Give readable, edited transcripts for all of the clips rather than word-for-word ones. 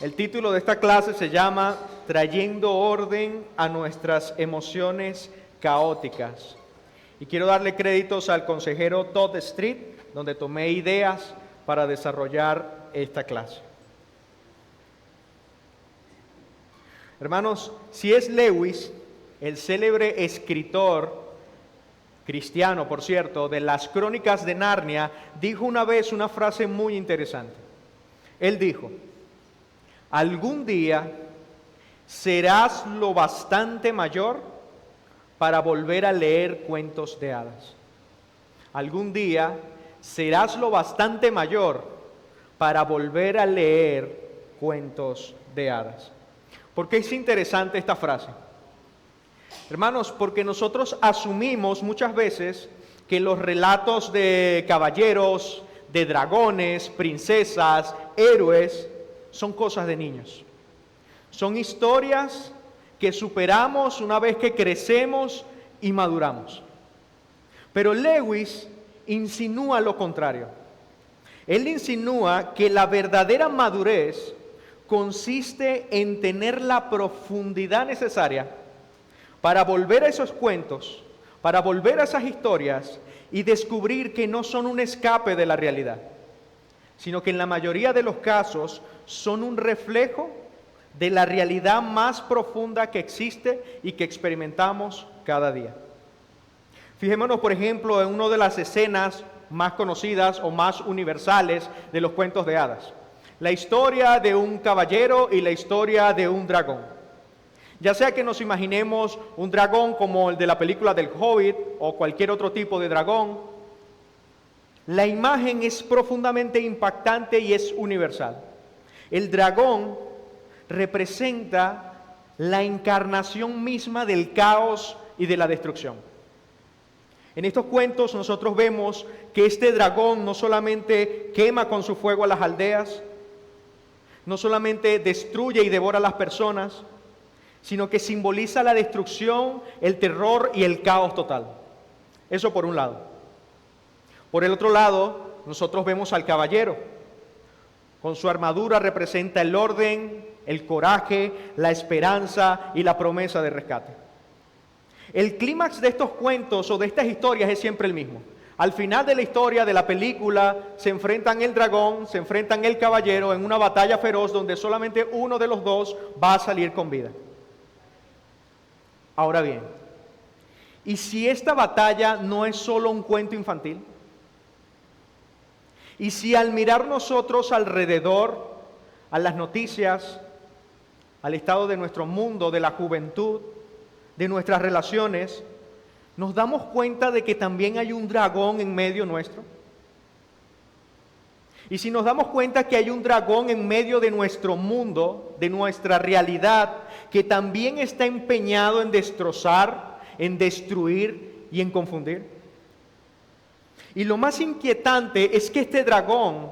El título de esta clase se llama Trayendo orden a nuestras emociones caóticas. Y quiero darle créditos al consejero Todd Street, donde tomé ideas para desarrollar esta clase. Hermanos, C.S. Lewis, el célebre escritor cristiano, por cierto, de las Crónicas de Narnia, dijo una vez una frase muy interesante. Él dijo: algún día serás lo bastante mayor para volver a leer cuentos de hadas. Algún día serás lo bastante mayor para volver a leer cuentos de hadas. ¿Por qué es interesante esta frase? Hermanos, porque nosotros asumimos muchas veces que los relatos de caballeros, de dragones, princesas, héroes, son cosas de niños. Son historias que superamos una vez que crecemos y maduramos. Pero Lewis insinúa lo contrario. Él insinúa que la verdadera madurez consiste en tener la profundidad necesaria para volver a esos cuentos, para volver a esas historias y descubrir que no son un escape de la realidad, sino que en la mayoría de los casos son un reflejo de la realidad más profunda que existe y que experimentamos cada día. Fijémonos, por ejemplo, en una de las escenas más conocidas o más universales de los cuentos de hadas. La historia de un caballero y la historia de un dragón. Ya sea que nos imaginemos un dragón como el de la película del Hobbit o cualquier otro tipo de dragón, la imagen es profundamente impactante y es universal. El dragón representa la encarnación misma del caos y de la destrucción. En estos cuentos nosotros vemos que este dragón no solamente quema con su fuego a las aldeas, no solamente destruye y devora a las personas, sino que simboliza la destrucción, el terror y el caos total. Eso por un lado. Por el otro lado, nosotros vemos al caballero. Con su armadura representa el orden, el coraje, la esperanza y la promesa de rescate. El clímax de estos cuentos o de estas historias es siempre el mismo. Al final de la historia, de la película, se enfrentan el dragón, se enfrentan el caballero en una batalla feroz donde solamente uno de los dos va a salir con vida. Ahora bien, ¿y si esta batalla no es solo un cuento infantil? ¿Y si al mirar nosotros alrededor, a las noticias, al estado de nuestro mundo, de la juventud, de nuestras relaciones, nos damos cuenta de que también hay un dragón en medio nuestro? Y si nos damos cuenta que hay un dragón en medio de nuestro mundo, de nuestra realidad, que también está empeñado en destrozar, en destruir y en confundir. Y lo más inquietante es que este dragón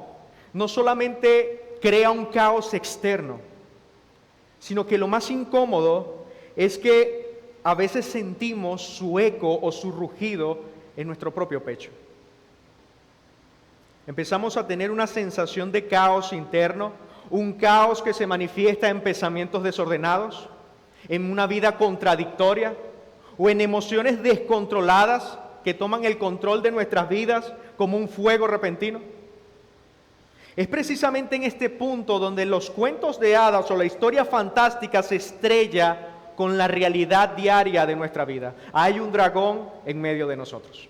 no solamente crea un caos externo, sino que lo más incómodo es que a veces sentimos su eco o su rugido en nuestro propio pecho. Empezamos a tener una sensación de caos interno, un caos que se manifiesta en pensamientos desordenados, en una vida contradictoria o en emociones descontroladas que toman el control de nuestras vidas como un fuego repentino. Es precisamente en este punto donde los cuentos de hadas o la historia fantástica se estrella con la realidad diaria de nuestra vida. Hay un dragón en medio de nosotros.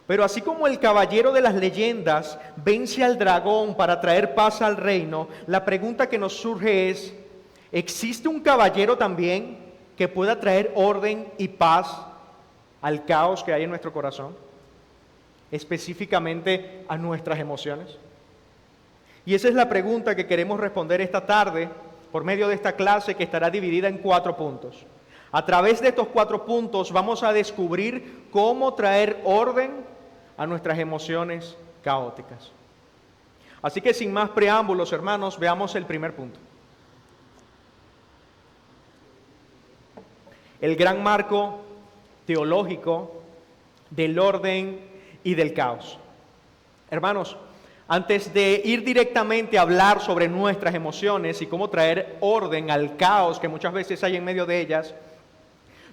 Pero así como el caballero de las leyendas vence al dragón para traer paz al reino, la pregunta que nos surge es: ¿existe un caballero también que pueda traer orden y paz al caos que hay en nuestro corazón? Específicamente a nuestras emociones. Y esa es la pregunta que queremos responder esta tarde por medio de esta clase que estará dividida en 4 puntos. A través de estos 4 puntos vamos a descubrir cómo traer orden a nuestras emociones caóticas. Así que sin más preámbulos, hermanos, veamos el primer punto. El gran marco teológico del orden y del caos. Hermanos, Antes de ir directamente a hablar sobre nuestras emociones y cómo traer orden al caos que muchas veces hay en medio de ellas,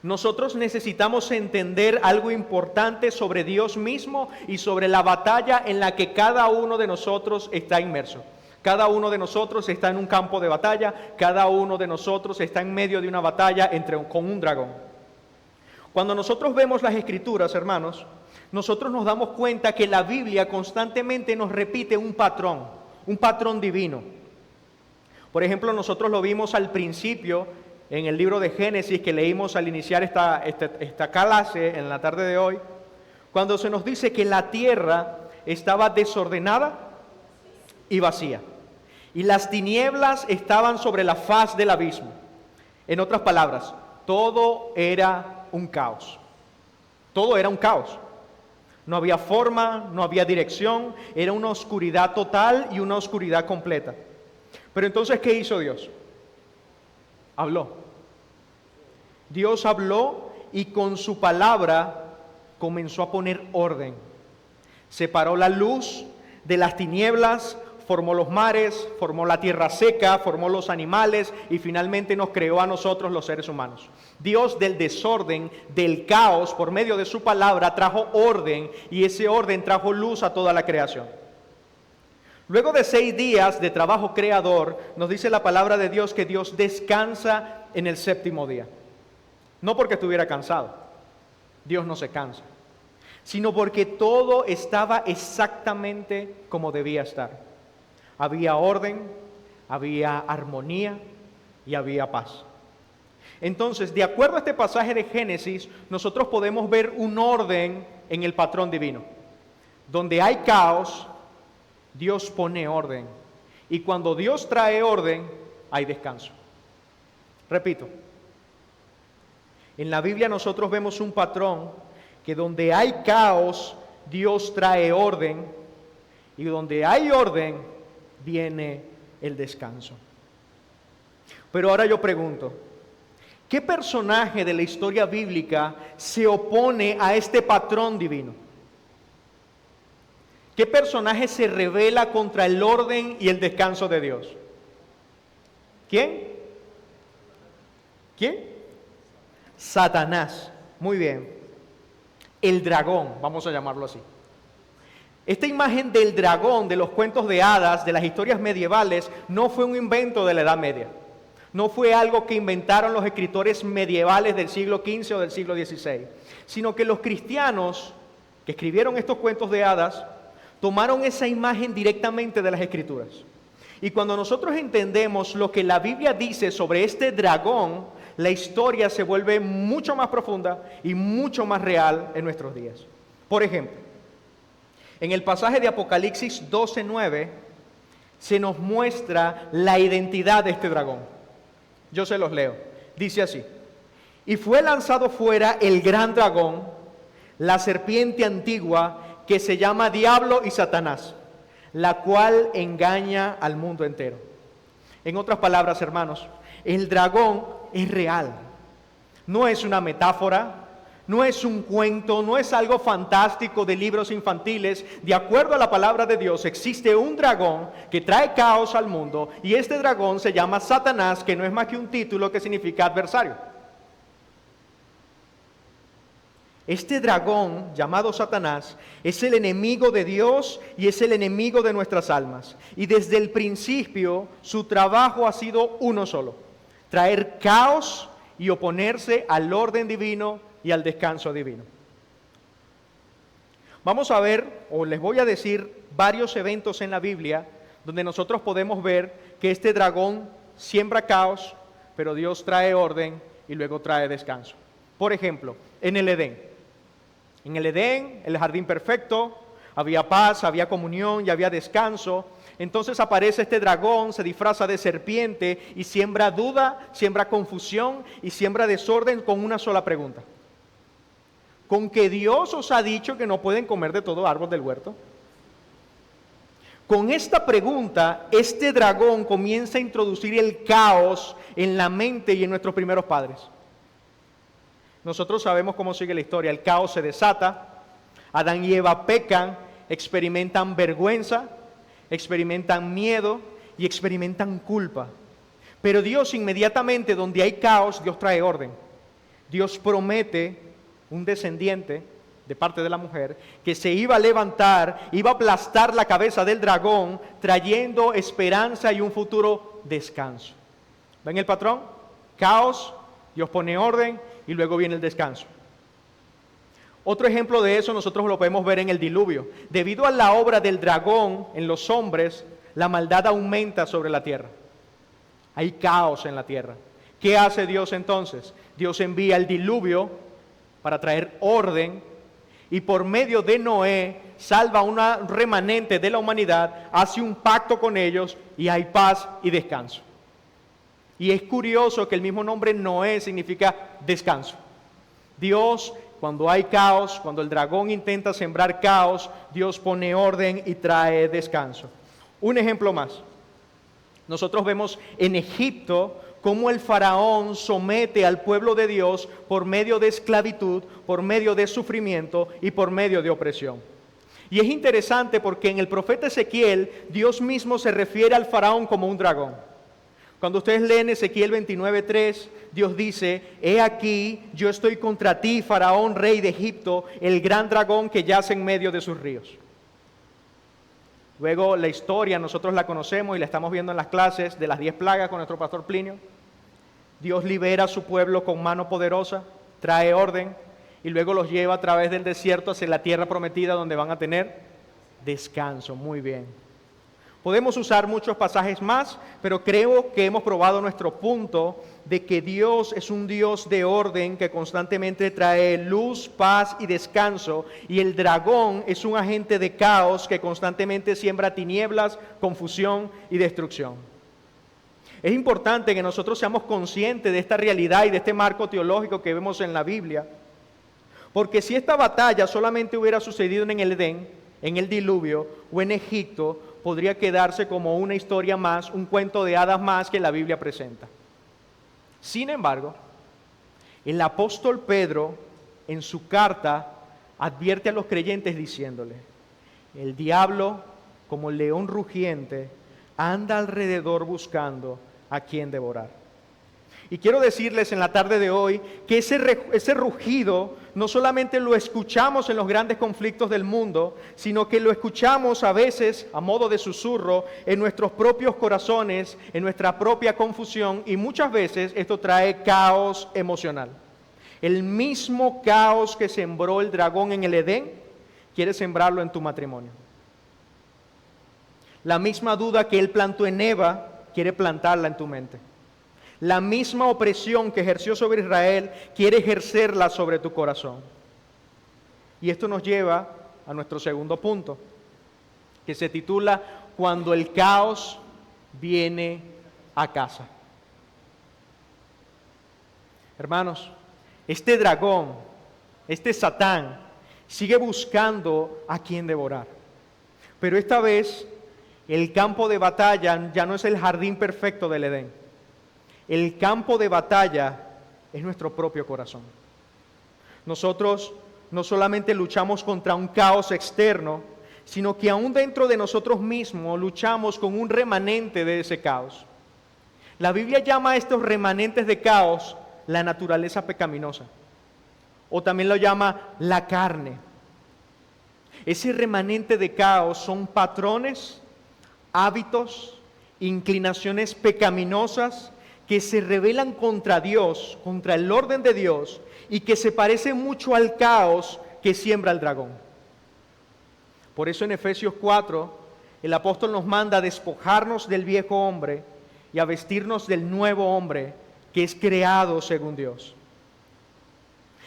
nosotros necesitamos entender algo importante sobre Dios mismo y sobre la batalla en la que cada uno de nosotros está inmerso. Cada uno de nosotros está en un campo de batalla, cada uno de nosotros está en medio de una batalla con un dragón. Cuando nosotros vemos las Escrituras, hermanos, nosotros nos damos cuenta que la Biblia constantemente nos repite un patrón divino. Por ejemplo, nosotros lo vimos al principio en el libro de Génesis que leímos al iniciar esta clase en la tarde de hoy, cuando se nos dice que la tierra estaba desordenada y vacía, y las tinieblas estaban sobre la faz del abismo. En otras palabras, todo era un caos. Todo era un caos. No había forma, no había dirección, era una oscuridad total y una oscuridad completa. Pero entonces, ¿qué hizo Dios? Habló. Dios habló y con su palabra comenzó a poner orden. Separó la luz de las tinieblas, formó los mares, formó la tierra seca, formó los animales y finalmente nos creó a nosotros los seres humanos. Dios del desorden, del caos, por medio de su palabra trajo orden y ese orden trajo luz a toda la creación. Luego de 6 días de trabajo creador, nos dice la palabra de Dios que Dios descansa en el 7º día. No porque estuviera cansado, Dios no se cansa, sino porque todo estaba exactamente como debía estar. Había orden, había armonía y había paz. Entonces, de acuerdo a este pasaje de Génesis, nosotros podemos ver un orden en el patrón divino. Donde hay caos, Dios pone orden. Y cuando Dios trae orden, hay descanso. Repito, en la Biblia nosotros vemos un patrón que donde hay caos, Dios trae orden. Y donde hay orden, viene el descanso. Pero ahora yo pregunto, ¿qué personaje de la historia bíblica se opone a este patrón divino? ¿Qué personaje se rebela contra el orden y el descanso de Dios? ¿Quién? ¿Quién? Satanás. Muy bien. El dragón, vamos a llamarlo así. Esta imagen del dragón, de los cuentos de hadas, de las historias medievales, no fue un invento de la Edad Media. No fue algo que inventaron los escritores medievales del siglo XV o del siglo XVI, sino que los cristianos que escribieron estos cuentos de hadas tomaron esa imagen directamente de las Escrituras. Y cuando nosotros entendemos lo que la Biblia dice sobre este dragón, la historia se vuelve mucho más profunda y mucho más real en nuestros días. Por ejemplo, en el pasaje de Apocalipsis 12:9 se nos muestra la identidad de este dragón. Yo se los leo. Dice así: y fue lanzado fuera el gran dragón, la serpiente antigua, que se llama Diablo y Satanás, la cual engaña al mundo entero. En otras palabras, hermanos, el dragón es real. No es una metáfora, no es un cuento, no es algo fantástico de libros infantiles. De acuerdo a la palabra de Dios, existe un dragón que trae caos al mundo y este dragón se llama Satanás, que no es más que un título que significa adversario. Este dragón llamado Satanás es el enemigo de Dios y es el enemigo de nuestras almas. Y desde el principio su trabajo ha sido uno solo: traer caos y oponerse al orden divino y al descanso divino. Vamos a ver, o les voy a decir, varios eventos en la Biblia donde nosotros podemos ver que este dragón siembra caos, pero Dios trae orden y luego trae descanso. Por ejemplo, en el Edén. En el Edén, el jardín perfecto, había paz, había comunión y había descanso. Entonces aparece este dragón, se disfraza de serpiente y siembra duda, siembra confusión y siembra desorden con una sola pregunta: ¿con que Dios os ha dicho que no pueden comer de todo árbol del huerto? Con esta pregunta, este dragón comienza a introducir el caos en la mente y en nuestros primeros padres. Nosotros sabemos cómo sigue la historia. El caos se desata, Adán y Eva pecan, experimentan vergüenza, experimentan miedo y experimentan culpa. Pero Dios inmediatamente, donde hay caos, Dios trae orden. Dios promete un descendiente de parte de la mujer que se iba a levantar, iba a aplastar la cabeza del dragón, trayendo esperanza y un futuro descanso. ¿Ven el patrón? Caos, Dios pone orden y luego viene el descanso. Otro ejemplo de eso nosotros lo podemos ver en el diluvio. Debido a la obra del dragón en los hombres, la maldad aumenta sobre la tierra. Hay caos en la tierra. ¿Qué hace Dios entonces? Dios envía el diluvio para traer orden y por medio de Noé salva un remanente de la humanidad, hace un pacto con ellos y hay paz y descanso. Y es curioso que el mismo nombre Noé significa descanso. Dios, cuando hay caos, cuando el dragón intenta sembrar caos, Dios pone orden y trae descanso. Un ejemplo más. Nosotros vemos en Egipto cómo el faraón somete al pueblo de Dios por medio de esclavitud, por medio de sufrimiento y por medio de opresión. Y es interesante porque en el profeta Ezequiel, Dios mismo se refiere al faraón como un dragón. Cuando ustedes leen Ezequiel 29:3, Dios dice: he aquí, yo estoy contra ti, faraón, rey de Egipto, el gran dragón que yace en medio de sus ríos. Luego la historia nosotros la conocemos y la estamos viendo en las clases de las 10 plagas con nuestro pastor Plinio. Dios libera a su pueblo con mano poderosa, trae orden y luego los lleva a través del desierto hacia la tierra prometida donde van a tener descanso. Muy bien. Podemos usar muchos pasajes más, pero creo que hemos probado nuestro punto de que Dios es un Dios de orden que constantemente trae luz, paz y descanso, y el dragón es un agente de caos que constantemente siembra tinieblas, confusión y destrucción. Es importante que nosotros seamos conscientes de esta realidad y de este marco teológico que vemos en la Biblia, porque si esta batalla solamente hubiera sucedido en el Edén, en el diluvio o en Egipto, podría quedarse como una historia más, un cuento de hadas más que la Biblia presenta. Sin embargo, el apóstol Pedro en su carta advierte a los creyentes diciéndole: el diablo, como león rugiente, anda alrededor buscando a quien devorar. Y quiero decirles en la tarde de hoy que ese rugido no solamente lo escuchamos en los grandes conflictos del mundo, sino que lo escuchamos a veces a modo de susurro en nuestros propios corazones, en nuestra propia confusión, y muchas veces esto trae caos emocional. El mismo caos que sembró el dragón en el Edén, quiere sembrarlo en tu matrimonio. La misma duda que él plantó en Eva, quiere plantarla en tu mente. La misma opresión que ejerció sobre Israel, quiere ejercerla sobre tu corazón. Y esto nos lleva a nuestro segundo punto, que se titula Cuando el caos viene a casa. Hermanos, este dragón, este Satán, sigue buscando a quien devorar. Pero esta vez, el campo de batalla ya no es el jardín perfecto del Edén. El campo de batalla es nuestro propio corazón. Nosotros no solamente luchamos contra un caos externo, sino que aún dentro de nosotros mismos luchamos con un remanente de ese caos. La Biblia llama a estos remanentes de caos la naturaleza pecaminosa, o también lo llama la carne. Ese remanente de caos son patrones, hábitos, inclinaciones pecaminosas que se rebelan contra Dios, contra el orden de Dios, y que se parecen mucho al caos que siembra el dragón. Por eso en Efesios 4, el apóstol nos manda a despojarnos del viejo hombre y a vestirnos del nuevo hombre que es creado según Dios.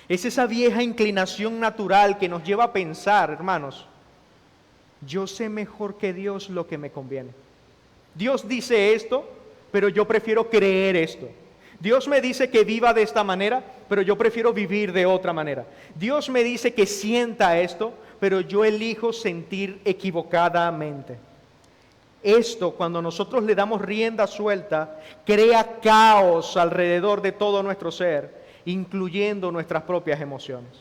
Es esa vieja inclinación natural que nos lleva a pensar, hermanos, yo sé mejor que Dios lo que me conviene. Dios dice esto, pero yo prefiero creer esto. Dios me dice que viva de esta manera, pero yo prefiero vivir de otra manera. Dios me dice que sienta esto, pero yo elijo sentir equivocadamente. Esto, cuando nosotros le damos rienda suelta, crea caos alrededor de todo nuestro ser, incluyendo nuestras propias emociones.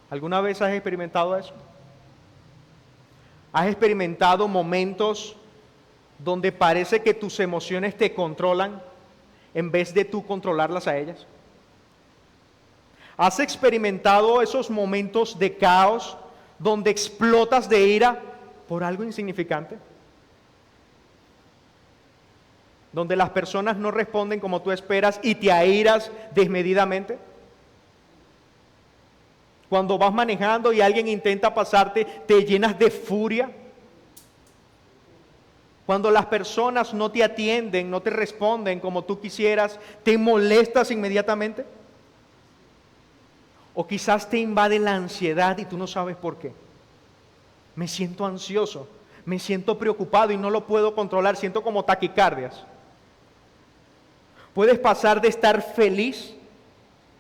¿Alguna vez has experimentado eso? ¿Has experimentado momentos donde parece que tus emociones te controlan en vez de tú controlarlas a ellas? ¿Has experimentado esos momentos de caos donde explotas de ira por algo insignificante? Donde las personas no responden como tú esperas y te airas desmedidamente. Cuando vas manejando y alguien intenta pasarte, te llenas de furia. Cuando las personas no te atienden, no te responden como tú quisieras, te molestas inmediatamente. O quizás te invade la ansiedad y tú no sabes por qué. Me siento ansioso, me siento preocupado y no lo puedo controlar, siento como taquicardias. Puedes pasar de estar feliz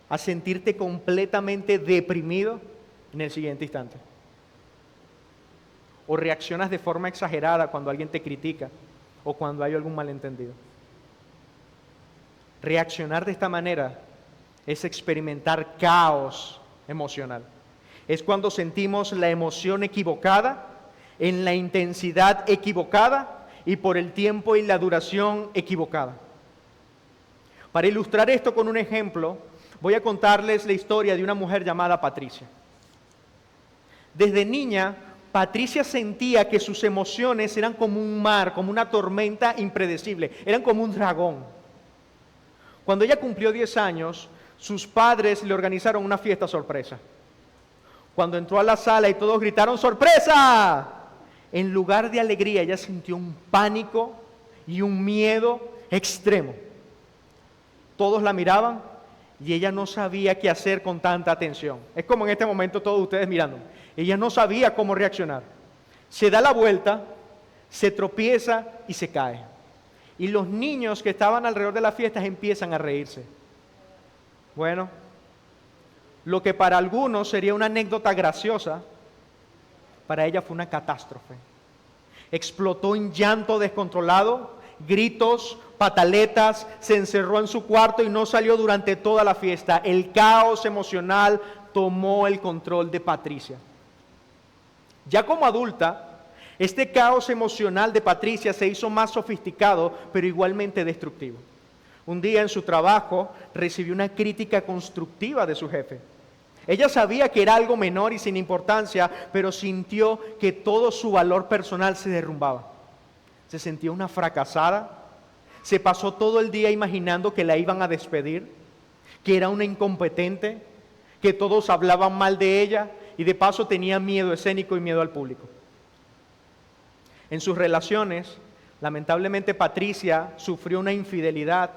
a sentirte completamente deprimido en el siguiente instante. O reaccionas de forma exagerada cuando alguien te critica o cuando hay algún malentendido. Reaccionar de esta manera es experimentar caos emocional. Es cuando sentimos la emoción equivocada, en la intensidad equivocada y por el tiempo y la duración equivocada. Para ilustrar esto con un ejemplo, voy a contarles la historia de una mujer llamada Patricia. Desde niña, Patricia sentía que sus emociones eran como un mar, como una tormenta impredecible, eran como un dragón. Cuando ella cumplió 10 años, sus padres le organizaron una fiesta sorpresa. Cuando entró a la sala y todos gritaron ¡sorpresa!, en lugar de alegría, ella sintió un pánico y un miedo extremo. Todos la miraban y ella no sabía qué hacer con tanta atención. Es como en este momento todos ustedes mirándome. Ella no sabía cómo reaccionar. Se da la vuelta, se tropieza y se cae. Y los niños que estaban alrededor de la fiesta empiezan a reírse. Bueno, lo que para algunos sería una anécdota graciosa, para ella fue una catástrofe. Explotó en llanto descontrolado, gritos, pataletas, se encerró en su cuarto y no salió durante toda la fiesta. El caos emocional tomó el control de Patricia. Ya como adulta, este caos emocional de Patricia se hizo más sofisticado, pero igualmente destructivo. Un día en su trabajo recibió una crítica constructiva de su jefe. Ella sabía que era algo menor y sin importancia, pero sintió que todo su valor personal se derrumbaba. Se sentía una fracasada, se pasó todo el día imaginando que la iban a despedir, que era una incompetente, que todos hablaban mal de ella y de paso tenía miedo escénico y miedo al público. En sus relaciones, lamentablemente Patricia sufrió una infidelidad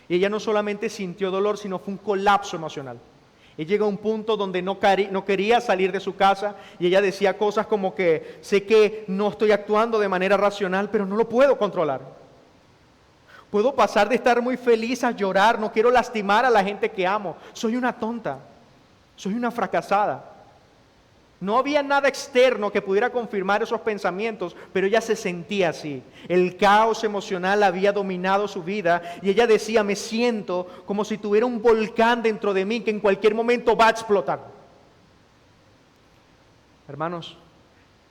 y ella no solamente sintió dolor, sino fue un colapso emocional. Ella llegó a un punto donde no quería salir de su casa y ella decía cosas como que sé que no estoy actuando de manera racional, pero no lo puedo controlar. Puedo pasar de estar muy feliz a llorar, no quiero lastimar a la gente que amo. Soy una tonta, soy una fracasada. No había nada externo que pudiera confirmar esos pensamientos, pero ella se sentía así. El caos emocional había dominado su vida y ella decía, me siento como si tuviera un volcán dentro de mí que en cualquier momento va a explotar. Hermanos,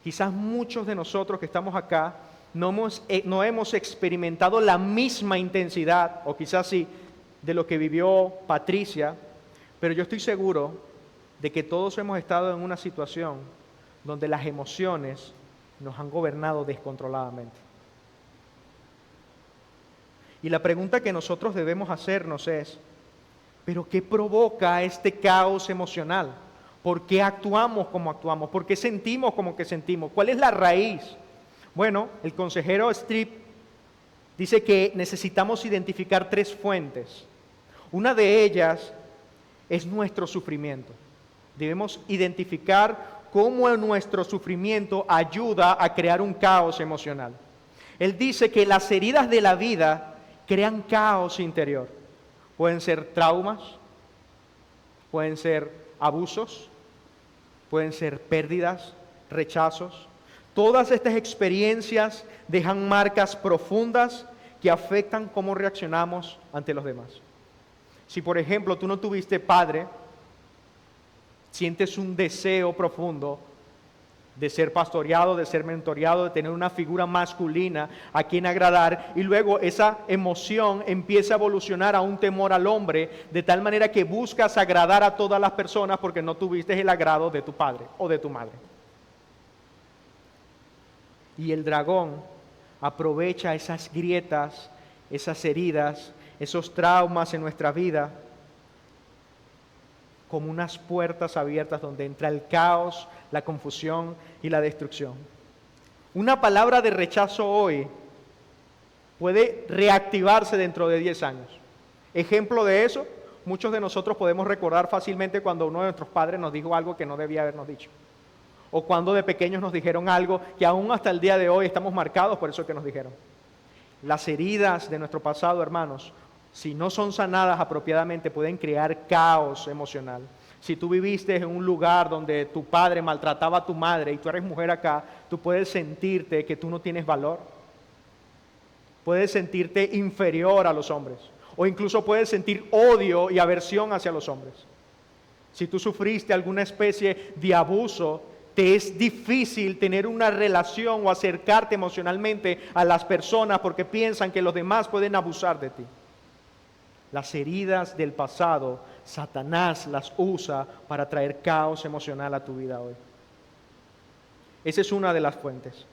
quizás muchos de nosotros que estamos acá no hemos experimentado la misma intensidad, o quizás sí, de lo que vivió Patricia, pero yo estoy seguro de que todos hemos estado en una situación donde las emociones nos han gobernado descontroladamente. Y la pregunta que nosotros debemos hacernos es, ¿pero qué provoca este caos emocional? ¿Por qué actuamos como actuamos? ¿Por qué sentimos como que sentimos? ¿Cuál es la raíz? Bueno, el consejero Strip dice que necesitamos identificar 3 fuentes. Una de ellas es nuestro sufrimiento. Debemos identificar cómo nuestro sufrimiento ayuda a crear un caos emocional. Él dice que las heridas de la vida crean caos interior. Pueden ser traumas, pueden ser abusos, pueden ser pérdidas, rechazos. Todas estas experiencias dejan marcas profundas que afectan cómo reaccionamos ante los demás. Si, por ejemplo, tú no tuviste padre, sientes un deseo profundo de ser pastoreado, de ser mentoreado, de tener una figura masculina a quien agradar, y luego esa emoción empieza a evolucionar a un temor al hombre, de tal manera que buscas agradar a todas las personas porque no tuviste el agrado de tu padre o de tu madre. Y el dragón aprovecha esas grietas, esas heridas, esos traumas en nuestra vida como unas puertas abiertas donde entra el caos, la confusión y la destrucción. Una palabra de rechazo hoy puede reactivarse dentro de 10 años. Ejemplo de eso, muchos de nosotros podemos recordar fácilmente cuando uno de nuestros padres nos dijo algo que no debía habernos dicho. O cuando de pequeños nos dijeron algo que aún hasta el día de hoy estamos marcados por eso que nos dijeron. Las heridas de nuestro pasado, hermanos, si no son sanadas apropiadamente, pueden crear caos emocional. Si tú viviste en un lugar donde tu padre maltrataba a tu madre y tú eres mujer acá, tú puedes sentirte que tú no tienes valor. Puedes sentirte inferior a los hombres. O incluso puedes sentir odio y aversión hacia los hombres. Si tú sufriste alguna especie de abuso, te es difícil tener una relación o acercarte emocionalmente a las personas porque piensan que los demás pueden abusar de ti. Las heridas del pasado, Satanás las usa para traer caos emocional a tu vida hoy. Esa es una de las fuentes.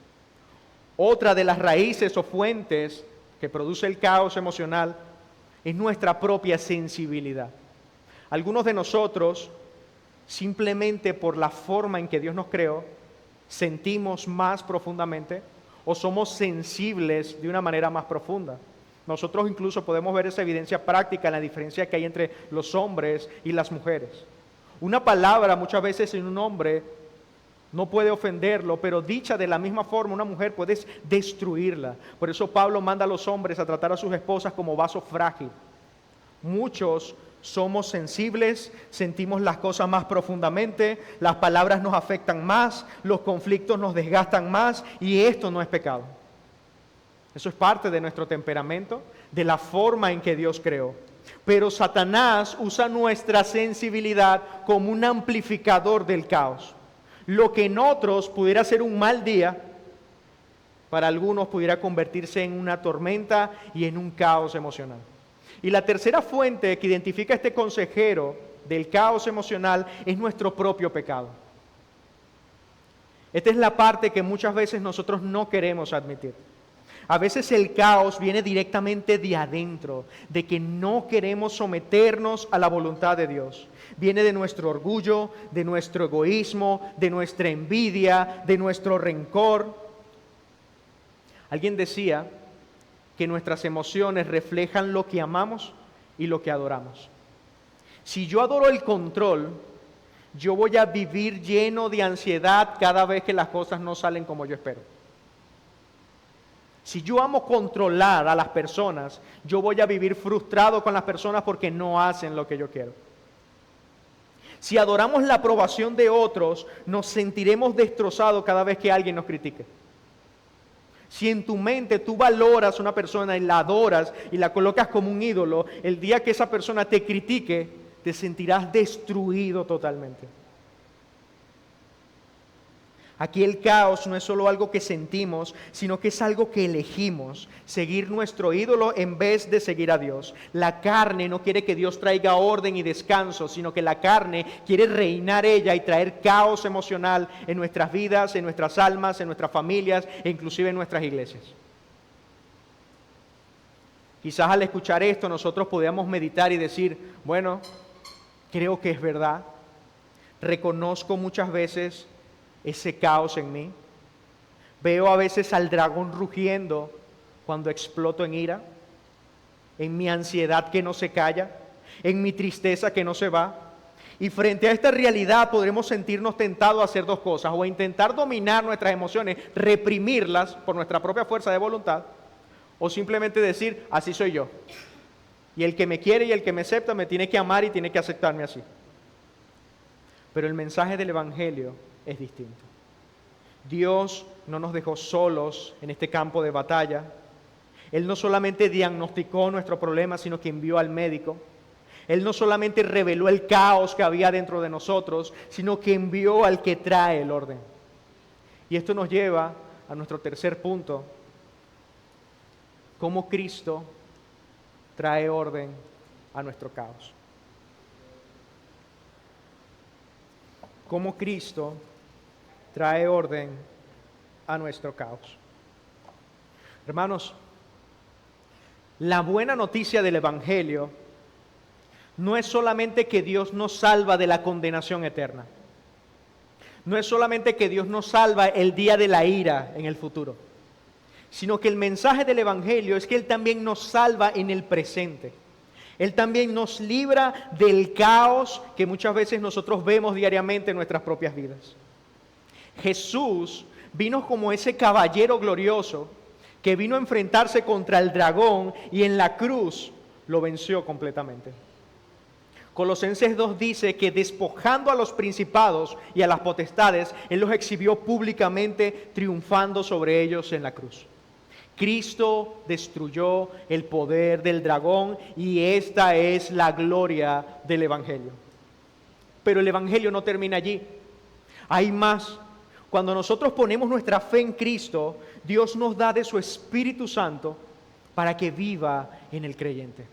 Otra de las raíces o fuentes que produce el caos emocional es nuestra propia sensibilidad. Algunos de nosotros, simplemente por la forma en que Dios nos creó, sentimos más profundamente o somos sensibles de una manera más profunda. Nosotros incluso podemos ver esa evidencia práctica en la diferencia que hay entre los hombres y las mujeres. Una palabra muchas veces en un hombre no puede ofenderlo, pero dicha de la misma forma una mujer puede destruirla. Por eso Pablo manda a los hombres a tratar a sus esposas como vaso frágil. Muchos somos sensibles, sentimos las cosas más profundamente, las palabras nos afectan más, los conflictos nos desgastan más y esto no es pecado. Eso es parte de nuestro temperamento, de la forma en que Dios creó. Pero Satanás usa nuestra sensibilidad como un amplificador del caos. Lo que en otros pudiera ser un mal día, para algunos pudiera convertirse en una tormenta y en un caos emocional. Y la tercera fuente que identifica este consejero del caos emocional es nuestro propio pecado. Esta es la parte que muchas veces nosotros no queremos admitir. A veces el caos viene directamente de adentro, de que no queremos someternos a la voluntad de Dios. Viene de nuestro orgullo, de nuestro egoísmo, de nuestra envidia, de nuestro rencor. Alguien decía que nuestras emociones reflejan lo que amamos y lo que adoramos. Si yo adoro el control, yo voy a vivir lleno de ansiedad cada vez que las cosas no salen como yo espero. Si yo amo controlar a las personas, yo voy a vivir frustrado con las personas porque no hacen lo que yo quiero. Si adoramos la aprobación de otros, nos sentiremos destrozados cada vez que alguien nos critique. Si en tu mente tú valoras a una persona y la adoras y la colocas como un ídolo, el día que esa persona te critique, te sentirás destruido totalmente. Aquí el caos no es solo algo que sentimos, sino que es algo que elegimos, seguir nuestro ídolo en vez de seguir a Dios. La carne no quiere que Dios traiga orden y descanso, sino que la carne quiere reinar ella y traer caos emocional en nuestras vidas, en nuestras almas, en nuestras familias e inclusive en nuestras iglesias. Quizás al escuchar esto nosotros podamos meditar y decir, bueno, creo que es verdad, reconozco muchas veces ese caos en mí. Veo a veces al dragón rugiendo cuando exploto en ira, en mi ansiedad que no se calla, en mi tristeza que no se va. Y frente a esta realidad podremos sentirnos tentados a hacer dos cosas: o a intentar dominar nuestras emociones, reprimirlas por nuestra propia fuerza de voluntad, o simplemente decir, así soy yo. Y el que me quiere y el que me acepta me tiene que amar y tiene que aceptarme así. Pero el mensaje del Evangelio es distinto. Dios no nos dejó solos en este campo de batalla. Él no solamente diagnosticó nuestro problema, sino que envió al médico. Él no solamente reveló el caos que había dentro de nosotros, sino que envió al que trae el orden. Y esto nos lleva a nuestro tercer punto: cómo Cristo trae orden a nuestro caos. Cómo Cristo trae orden a nuestro caos. Hermanos, la buena noticia del Evangelio no es solamente que Dios nos salva de la condenación eterna. No es solamente que Dios nos salva el día de la ira en el futuro, sino que el mensaje del Evangelio es que Él también nos salva en el presente. Él también nos libra del caos que muchas veces nosotros vemos diariamente en nuestras propias vidas. Jesús vino como ese caballero glorioso que vino a enfrentarse contra el dragón y en la cruz lo venció completamente. Colosenses 2 dice que despojando a los principados y a las potestades, Él los exhibió públicamente, triunfando sobre ellos en la cruz. Cristo destruyó el poder del dragón y esta es la gloria del Evangelio. Pero el Evangelio no termina allí. Hay más. Cuando nosotros ponemos nuestra fe en Cristo, Dios nos da de su Espíritu Santo para que viva en el creyente.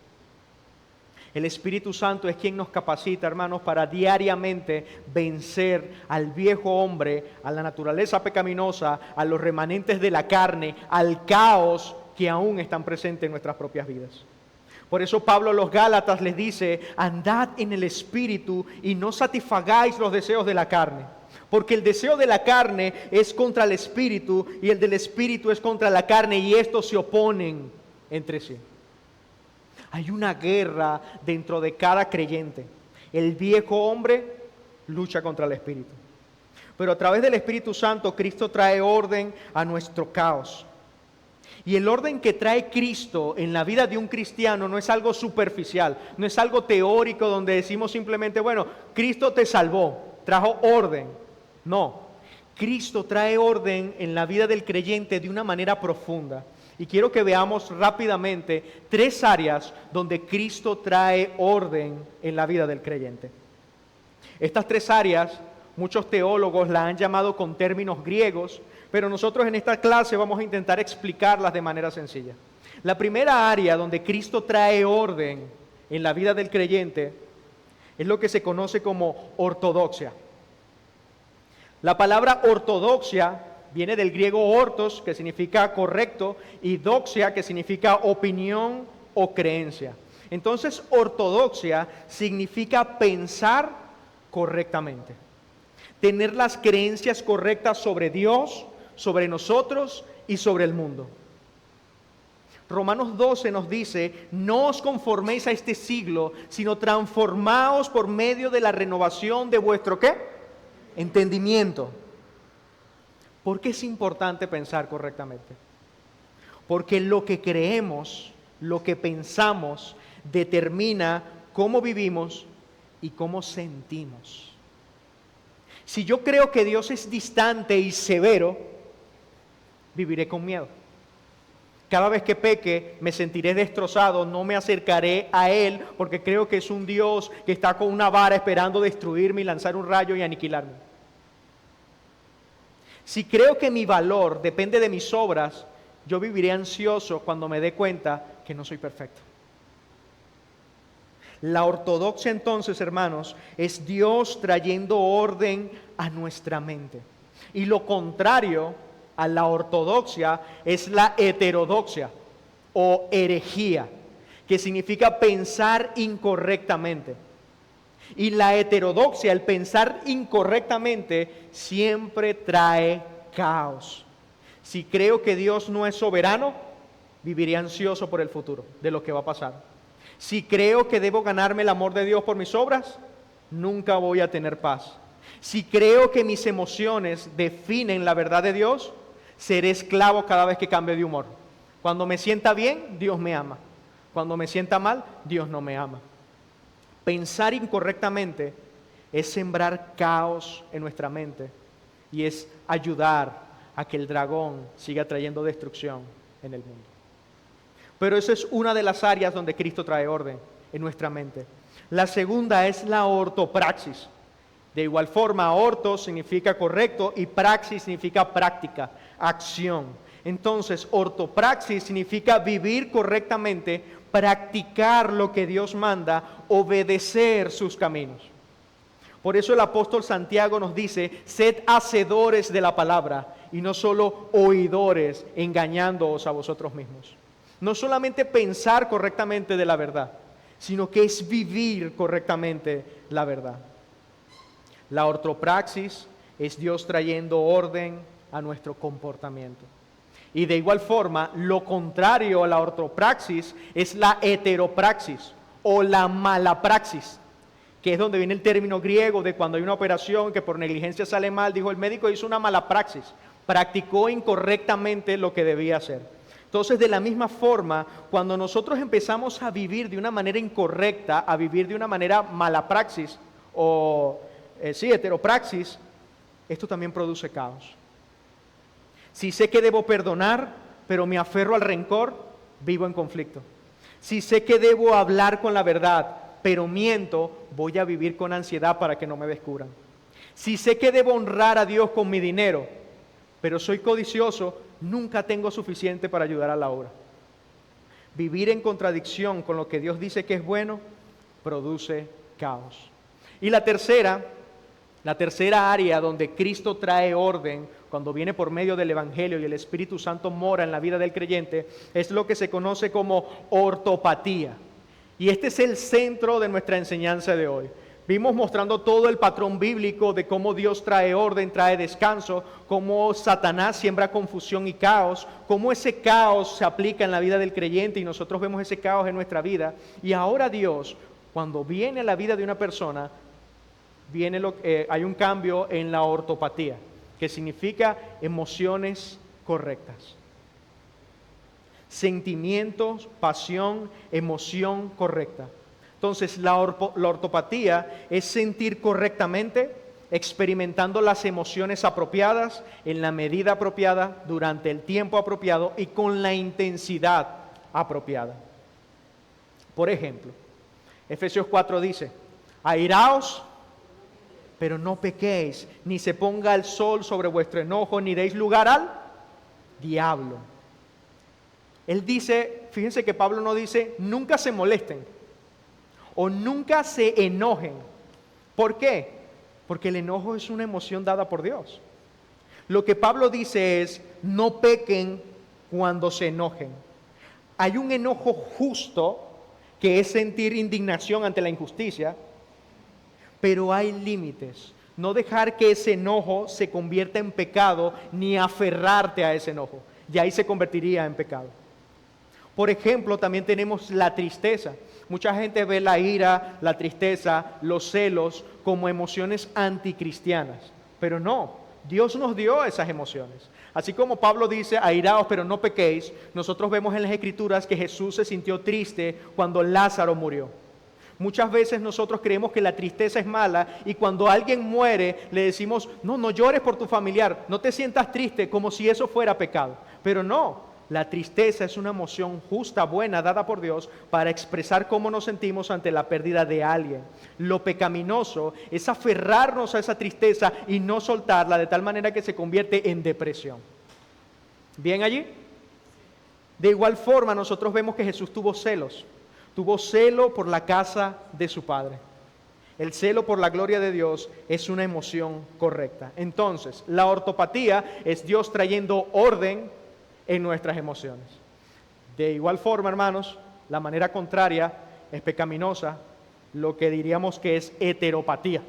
El Espíritu Santo es quien nos capacita, hermanos, para diariamente vencer al viejo hombre, a la naturaleza pecaminosa, a los remanentes de la carne, al caos que aún están presentes en nuestras propias vidas. Por eso Pablo a los Gálatas les dice: andad en el Espíritu y no satisfagáis los deseos de la carne. Porque el deseo de la carne es contra el Espíritu y el del Espíritu es contra la carne y estos se oponen entre sí. Hay una guerra dentro de cada creyente. El viejo hombre lucha contra el Espíritu. Pero a través del Espíritu Santo, Cristo trae orden a nuestro caos. Y el orden que trae Cristo en la vida de un cristiano no es algo superficial, no es algo teórico donde decimos simplemente, bueno, Cristo te salvó, trajo orden. No, Cristo trae orden en la vida del creyente de una manera profunda. Y quiero que veamos rápidamente 3 áreas donde Cristo trae orden en la vida del creyente. Estas 3 áreas, muchos teólogos la han llamado con términos griegos, pero nosotros en esta clase vamos a intentar explicarlas de manera sencilla. La primera área donde Cristo trae orden en la vida del creyente es lo que se conoce como ortodoxia. La palabra ortodoxia viene del griego ortos, que significa correcto, y doxia, que significa opinión o creencia. Entonces, ortodoxia significa pensar correctamente, tener las creencias correctas sobre Dios, sobre nosotros y sobre el mundo. Romanos 12 nos dice: no os conforméis a este siglo, sino transformaos por medio de la renovación de vuestro ¿qué? Entendimiento. ¿Por qué es importante pensar correctamente? Porque lo que creemos, lo que pensamos, determina cómo vivimos y cómo sentimos. Si yo creo que Dios es distante y severo, viviré con miedo. Cada vez que peque, me sentiré destrozado, no me acercaré a Él porque creo que es un Dios que está con una vara esperando destruirme y lanzar un rayo y aniquilarme. Si creo que mi valor depende de mis obras, yo viviré ansioso cuando me dé cuenta que no soy perfecto. La ortodoxia entonces, hermanos, es Dios trayendo orden a nuestra mente. Y lo contrario a la ortodoxia es la heterodoxia o herejía, que significa pensar incorrectamente. Y la heterodoxia, el pensar incorrectamente, siempre trae caos. Si creo que Dios no es soberano, viviré ansioso por el futuro, de lo que va a pasar. Si creo que debo ganarme el amor de Dios por mis obras, nunca voy a tener paz. Si creo que mis emociones definen la verdad de Dios, seré esclavo cada vez que cambie de humor. Cuando me sienta bien, Dios me ama. Cuando me sienta mal, Dios no me ama. Pensar incorrectamente es sembrar caos en nuestra mente y es ayudar a que el dragón siga trayendo destrucción en el mundo. Pero esa es una de las áreas donde Cristo trae orden en nuestra mente. La segunda es la ortopraxis. De igual forma, orto significa correcto y praxis significa práctica, acción. Entonces, ortopraxis significa vivir correctamente, practicar lo que Dios manda, obedecer sus caminos. Por eso el apóstol Santiago nos dice, sed hacedores de la palabra y no solo oidores, engañándoos a vosotros mismos. No solamente pensar correctamente de la verdad, sino que es vivir correctamente la verdad. La ortopraxis es Dios trayendo orden a nuestro comportamiento. Y de igual forma, lo contrario a la ortopraxis es la heteropraxis o la malapraxis, que es donde viene el término griego de cuando hay una operación que por negligencia sale mal, dijo el médico hizo una mala praxis, practicó incorrectamente lo que debía hacer. Entonces, de la misma forma, cuando nosotros empezamos a vivir de una manera incorrecta, a vivir de una manera mala praxis o heteropraxis, esto también produce caos. Si sé que debo perdonar, pero me aferro al rencor, vivo en conflicto. Si sé que debo hablar con la verdad, pero miento, voy a vivir con ansiedad para que no me descubran. Si sé que debo honrar a Dios con mi dinero, pero soy codicioso, nunca tengo suficiente para ayudar a la obra. Vivir en contradicción con lo que Dios dice que es bueno, produce caos. Y la tercera área donde Cristo trae orden, cuando viene por medio del Evangelio y el Espíritu Santo mora en la vida del creyente, es lo que se conoce como ortopatía. Y este es el centro de nuestra enseñanza de hoy. Vimos mostrando todo el patrón bíblico de cómo Dios trae orden, trae descanso, cómo Satanás siembra confusión y caos, cómo ese caos se aplica en la vida del creyente y nosotros vemos ese caos en nuestra vida. Y ahora Dios, cuando viene a la vida de una persona, hay un cambio en la ortopatía, que significa emociones correctas. Sentimientos, pasión, emoción correcta. Entonces, la ortopatía es sentir correctamente, experimentando las emociones apropiadas, en la medida apropiada, durante el tiempo apropiado y con la intensidad apropiada. Por ejemplo, Efesios 4 dice, airaos, pero no pequéis, ni se ponga el sol sobre vuestro enojo, ni deis lugar al diablo. Él dice, fíjense que Pablo no dice, nunca se molesten o nunca se enojen. ¿Por qué? Porque el enojo es una emoción dada por Dios. Lo que Pablo dice es, no pequen cuando se enojen. Hay un enojo justo, que es sentir indignación ante la injusticia, pero hay límites. No dejar que ese enojo se convierta en pecado, ni aferrarte a ese enojo. Y ahí se convertiría en pecado. Por ejemplo, también tenemos la tristeza. Mucha gente ve la ira, la tristeza, los celos como emociones anticristianas. Pero no, Dios nos dio esas emociones. Así como Pablo dice, airaos pero no pequéis, nosotros vemos en las Escrituras que Jesús se sintió triste cuando Lázaro murió. Muchas veces nosotros creemos que la tristeza es mala y cuando alguien muere le decimos, no llores por tu familiar, no te sientas triste como si eso fuera pecado. Pero no. La tristeza es una emoción justa, buena, dada por Dios para expresar cómo nos sentimos ante la pérdida de alguien. Lo pecaminoso es aferrarnos a esa tristeza y no soltarla de tal manera que se convierte en depresión. ¿Bien allí? De igual forma nosotros vemos que Jesús tuvo celos. Tuvo celo por la casa de su Padre. El celo por la gloria de Dios es una emoción correcta. Entonces, la ortopatía es Dios trayendo orden en nuestras emociones. De igual forma, hermanos, la manera contraria es pecaminosa, lo que diríamos que es heteropatía,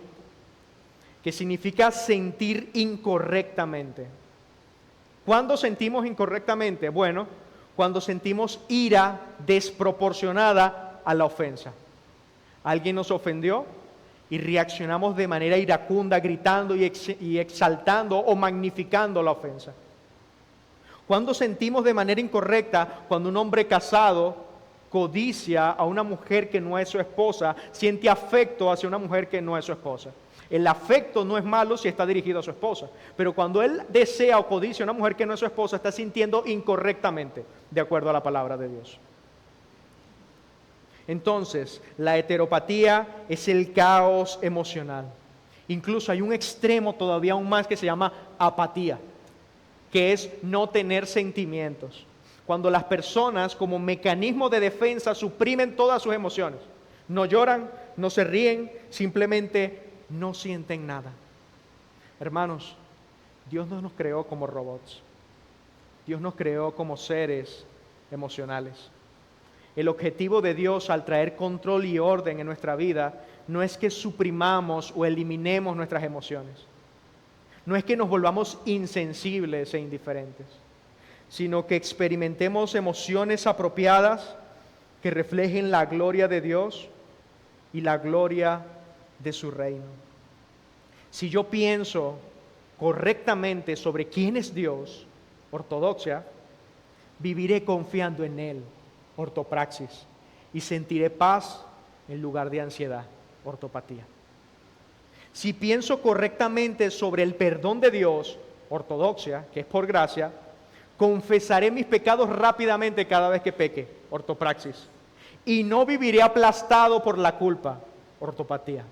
que significa sentir incorrectamente. ¿Cuándo sentimos incorrectamente? Bueno, cuando sentimos ira desproporcionada a la ofensa. Alguien nos ofendió y reaccionamos de manera iracunda, gritando y exaltando o magnificando la ofensa. Cuando sentimos de manera incorrecta, cuando un hombre casado codicia a una mujer que no es su esposa, siente afecto hacia una mujer que no es su esposa. El afecto no es malo si está dirigido a su esposa, pero cuando él desea o codicia a una mujer que no es su esposa, está sintiendo incorrectamente, de acuerdo a la palabra de Dios. Entonces, la heteropatía es el caos emocional. Incluso hay un extremo todavía aún más que se llama apatía, que es no tener sentimientos. Cuando las personas como mecanismo de defensa suprimen todas sus emociones. No lloran, no se ríen, simplemente no sienten nada. Hermanos, Dios no nos creó como robots. Dios nos creó como seres emocionales. El objetivo de Dios al traer control y orden en nuestra vida no es que suprimamos o eliminemos nuestras emociones. No es que nos volvamos insensibles e indiferentes, sino que experimentemos emociones apropiadas que reflejen la gloria de Dios y la gloria de su reino. Si yo pienso correctamente sobre quién es Dios, ortodoxia, viviré confiando en Él, ortopraxis, y sentiré paz en lugar de ansiedad, ortopatía. Si pienso correctamente sobre el perdón de Dios, ortodoxia, que es por gracia, confesaré mis pecados rápidamente cada vez que peque, ortopraxis, y no viviré aplastado por la culpa, ortopatía.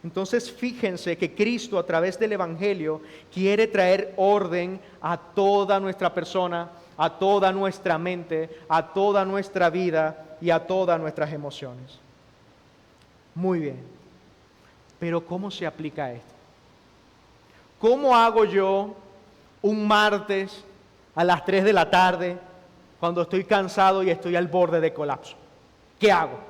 Entonces fíjense que Cristo a través del Evangelio quiere traer orden a toda nuestra persona, a toda nuestra mente, a toda nuestra vida y a todas nuestras emociones. Muy bien, pero ¿cómo se aplica esto? ¿Cómo hago yo un martes a las 3 de la tarde cuando estoy cansado y estoy al borde de colapso? ¿Qué hago?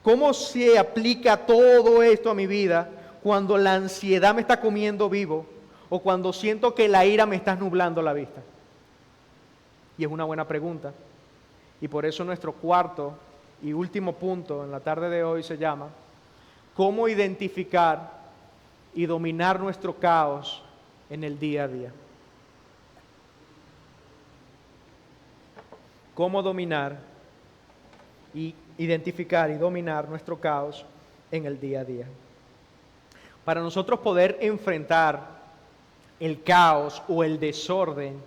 ¿Cómo se aplica todo esto a mi vida cuando la ansiedad me está comiendo vivo o cuando siento que la ira me está nublando la vista? Y es una buena pregunta. Y por eso nuestro cuarto y último punto en la tarde de hoy se llama ¿cómo identificar y dominar nuestro caos en el día a día? ¿Cómo dominar y identificar y dominar nuestro caos en el día a día? Para nosotros poder enfrentar el caos o el desorden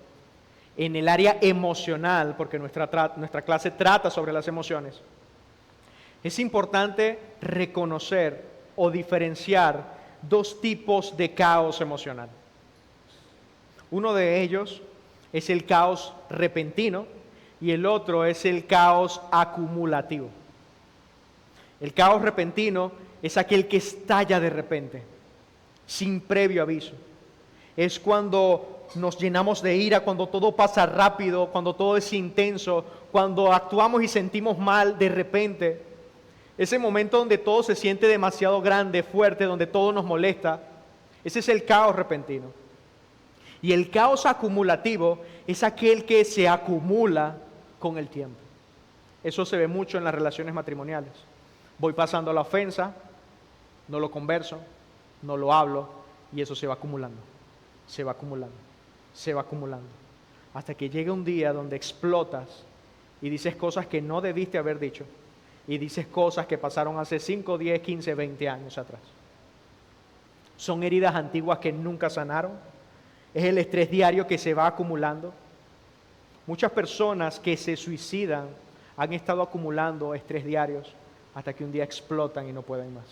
en el área emocional, porque nuestra clase trata sobre las emociones, es importante reconocer o diferenciar dos tipos de caos emocional. Uno de ellos es el caos repentino y el otro es el caos acumulativo. El caos repentino es aquel que estalla de repente, sin previo aviso. Es cuando nos llenamos de ira, cuando todo pasa rápido, cuando todo es intenso, cuando actuamos y sentimos mal de repente. Ese momento donde todo se siente demasiado grande, fuerte, donde todo nos molesta. Ese es el caos repentino. Y el caos acumulativo es aquel que se acumula con el tiempo. Eso se ve mucho en las relaciones matrimoniales. Voy pasando la ofensa, no lo converso, no lo hablo, y eso se va acumulando, se va acumulando, se va acumulando, hasta que llega un día donde explotas y dices cosas que no debiste haber dicho, y dices cosas que pasaron hace 5, 10, 15, 20 años atrás. Son heridas antiguas que nunca sanaron, es el estrés diario que se va acumulando. Muchas personas que se suicidan han estado acumulando estrés diarios hasta que un día explotan y no pueden más.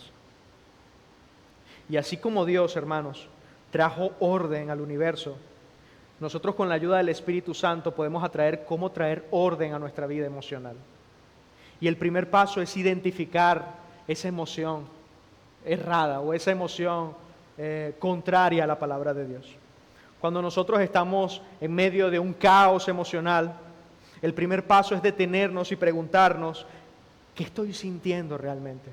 Y así como Dios, hermanos, trajo orden al universo, nosotros con la ayuda del Espíritu Santo podemos cómo traer orden a nuestra vida emocional. Y el primer paso es identificar esa emoción errada o esa emoción contraria a la palabra de Dios. Cuando nosotros estamos en medio de un caos emocional, el primer paso es detenernos y preguntarnos, ¿qué estoy sintiendo realmente?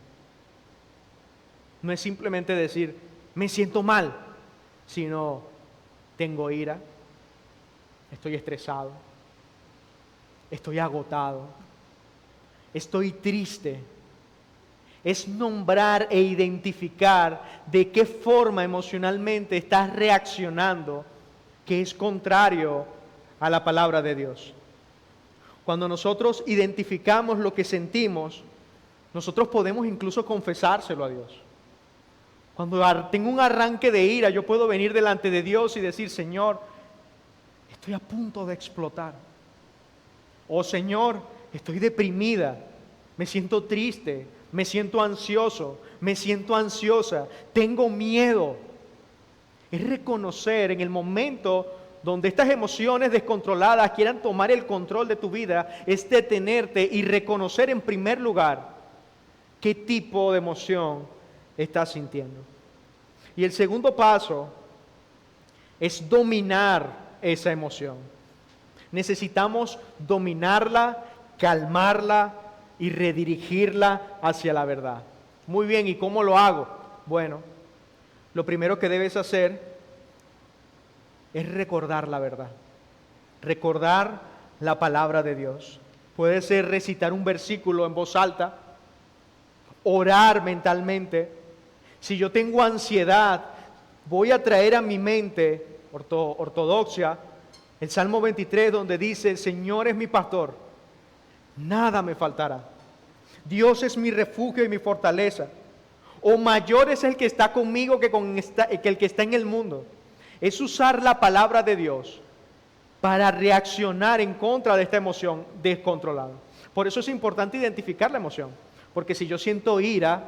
No es simplemente decir, me siento mal, sino tengo ira, estoy estresado, estoy agotado, estoy triste. Es nombrar e identificar de qué forma emocionalmente estás reaccionando, que es contrario a la palabra de Dios. Cuando nosotros identificamos lo que sentimos, nosotros podemos incluso confesárselo a Dios. Cuando tengo un arranque de ira, yo puedo venir delante de Dios y decir, Señor, estoy a punto de explotar. O Señor, estoy deprimida, me siento triste, me siento ansioso, me siento ansiosa, tengo miedo. Es reconocer en el momento donde estas emociones descontroladas quieran tomar el control de tu vida, es detenerte y reconocer en primer lugar qué tipo de emoción estás sintiendo. Y el segundo paso es dominar esa emoción. Necesitamos dominarla, calmarla y redirigirla hacia la verdad. Muy bien, ¿y cómo lo hago? Bueno, lo primero que debes hacer es recordar la verdad, recordar la palabra de Dios. Puede ser recitar un versículo en voz alta, orar mentalmente. Si yo tengo ansiedad, voy a traer a mi mente ortodoxia el Salmo 23, donde dice: el Señor es mi pastor, nada me faltará. Dios es mi refugio y mi fortaleza. O mayor es el que está conmigo que el que está en el mundo. Es usar la palabra de Dios para reaccionar en contra de esta emoción descontrolada. Por eso es importante identificar la emoción, porque si yo siento ira,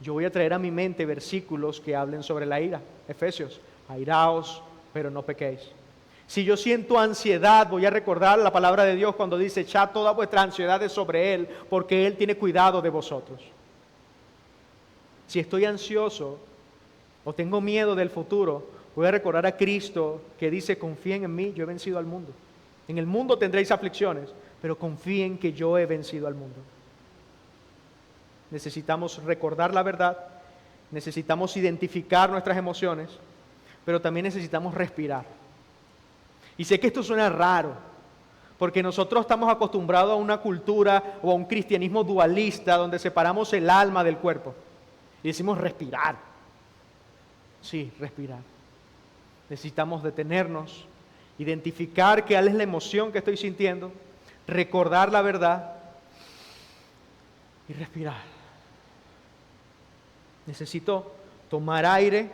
yo voy a traer a mi mente versículos que hablen sobre la ira. Efesios: airaos, pero no pequéis. Si yo siento ansiedad, voy a recordar la palabra de Dios cuando dice: echad toda vuestra ansiedad sobre Él, porque Él tiene cuidado de vosotros. Si estoy ansioso o tengo miedo del futuro, voy a recordar a Cristo que dice: confíen en mí, yo he vencido al mundo. En el mundo tendréis aflicciones, pero confíen que yo he vencido al mundo. Necesitamos recordar la verdad, necesitamos identificar nuestras emociones, pero también necesitamos respirar. Y sé que esto suena raro, porque nosotros estamos acostumbrados a una cultura o a un cristianismo dualista donde separamos el alma del cuerpo y decimos respirar. Sí, respirar. Necesitamos detenernos, identificar cuál es la emoción que estoy sintiendo, recordar la verdad y respirar. Necesito tomar aire,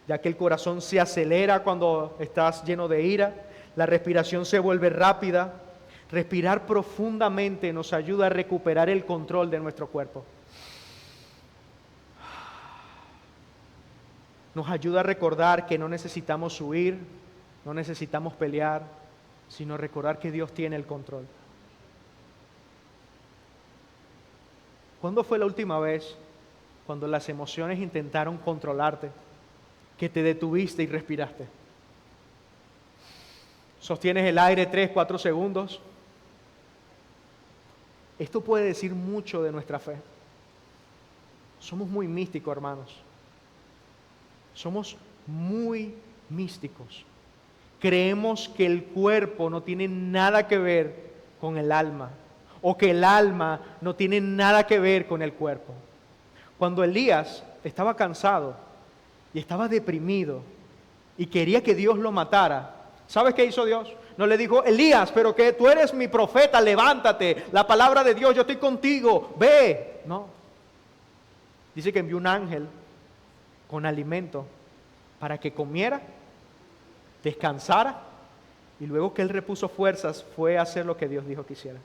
ya que el corazón se acelera cuando estás lleno de ira, la respiración se vuelve rápida. Respirar profundamente nos ayuda a recuperar el control de nuestro cuerpo. Nos ayuda a recordar que no necesitamos huir, no necesitamos pelear, sino recordar que Dios tiene el control. ¿Cuándo fue la última vez cuando las emociones intentaron controlarte, que te detuviste y respiraste? Sostienes el aire 3, 4 segundos. Esto puede decir mucho de nuestra fe. Somos muy místicos, hermanos. Somos muy místicos. Creemos que el cuerpo no tiene nada que ver con el alma, o que el alma no tiene nada que ver con el cuerpo. Cuando Elías estaba cansado y estaba deprimido y quería que Dios lo matara, ¿sabes qué hizo Dios? No le dijo: Elías, pero que tú eres mi profeta, levántate, la palabra de Dios, yo estoy contigo, ve. No. Dice que envió un ángel con alimento para que comiera, descansara, y luego que él repuso fuerzas fue a hacer lo que Dios dijo que hiciera.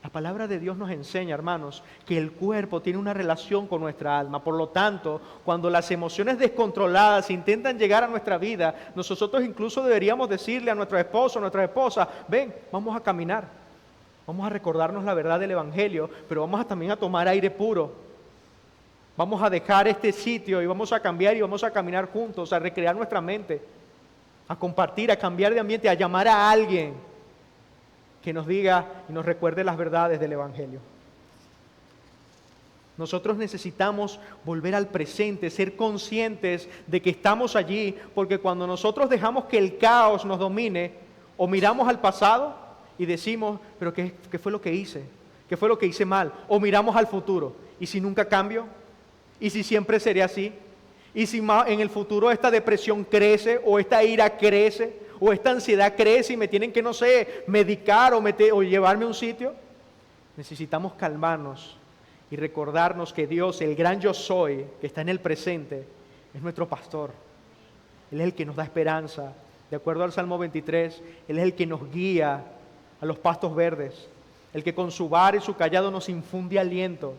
La palabra de Dios nos enseña, hermanos, que el cuerpo tiene una relación con nuestra alma. Por lo tanto, cuando las emociones descontroladas intentan llegar a nuestra vida, nosotros incluso deberíamos decirle a nuestro esposo, a nuestra esposa: ven, vamos a caminar, vamos a recordarnos la verdad del Evangelio, pero vamos también a tomar aire puro. Vamos a dejar este sitio y vamos a cambiar y vamos a caminar juntos, a recrear nuestra mente, a compartir, a cambiar de ambiente, a llamar a alguien que nos diga y nos recuerde las verdades del Evangelio. Nosotros necesitamos volver al presente, ser conscientes de que estamos allí, porque cuando nosotros dejamos que el caos nos domine, o miramos al pasado y decimos: pero ¿qué fue lo que hice? ¿Qué fue lo que hice mal? O miramos al futuro: ¿y si nunca cambio? ¿Y si siempre seré así? ¿Y si en el futuro esta depresión crece, o esta ira crece, o esta ansiedad crece y me tienen que, no sé, medicar o llevarme a un sitio? Necesitamos calmarnos y recordarnos que Dios, el gran yo soy, que está en el presente, es nuestro pastor. Él es el que nos da esperanza. De acuerdo al Salmo 23, Él es el que nos guía a los pastos verdes. Él el que con su vara y su cayado nos infunde aliento.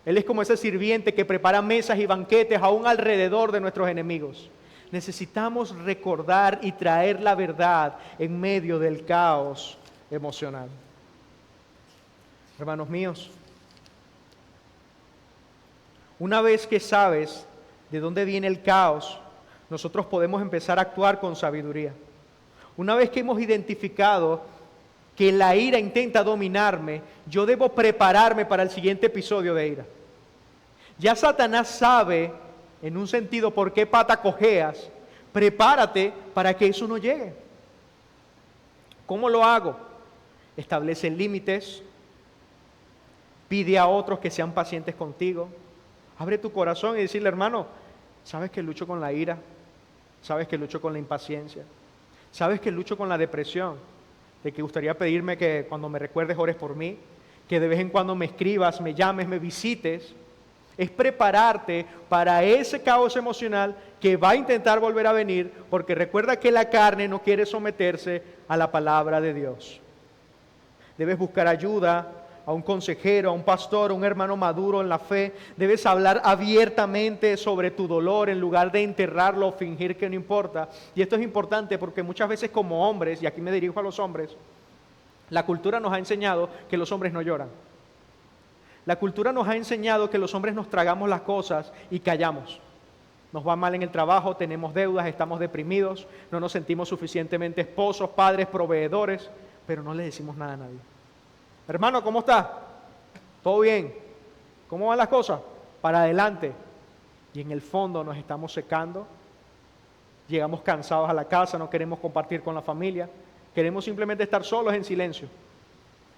Él es como ese sirviente que prepara mesas y banquetes aún alrededor de nuestros enemigos. Necesitamos recordar y traer la verdad en medio del caos emocional. Hermanos míos, una vez que sabes de dónde viene el caos, nosotros podemos empezar a actuar con sabiduría. Una vez que hemos identificado que la ira intenta dominarme, yo debo prepararme para el siguiente episodio de ira. Ya Satanás sabe, en un sentido, por qué pata cojeas. Prepárate para que eso no llegue. ¿Cómo lo hago? Establece límites, pide a otros que sean pacientes contigo. Abre tu corazón y decirle, hermano, ¿sabes que lucho con la ira? ¿Sabes que lucho con la impaciencia? ¿Sabes que lucho con la depresión? ¿Te gustaría pedirme que cuando me recuerdes ores por mí? Que de vez en cuando me escribas, me llames, me visites. Es prepararte para ese caos emocional que va a intentar volver a venir, porque recuerda que la carne no quiere someterse a la palabra de Dios. Debes buscar ayuda a un consejero, a un pastor, a un hermano maduro en la fe. Debes hablar abiertamente sobre tu dolor en lugar de enterrarlo o fingir que no importa. Y esto es importante porque muchas veces como hombres, y aquí me dirijo a los hombres, la cultura nos ha enseñado que los hombres no lloran. La cultura nos ha enseñado que los hombres nos tragamos las cosas y callamos. Nos va mal en el trabajo, tenemos deudas, estamos deprimidos, no nos sentimos suficientemente esposos, padres, proveedores, pero no le decimos nada a nadie. Hermano, ¿cómo está? ¿Todo bien? ¿Cómo van las cosas? Para adelante. Y en el fondo nos estamos secando, llegamos cansados a la casa, no queremos compartir con la familia, queremos simplemente estar solos en silencio.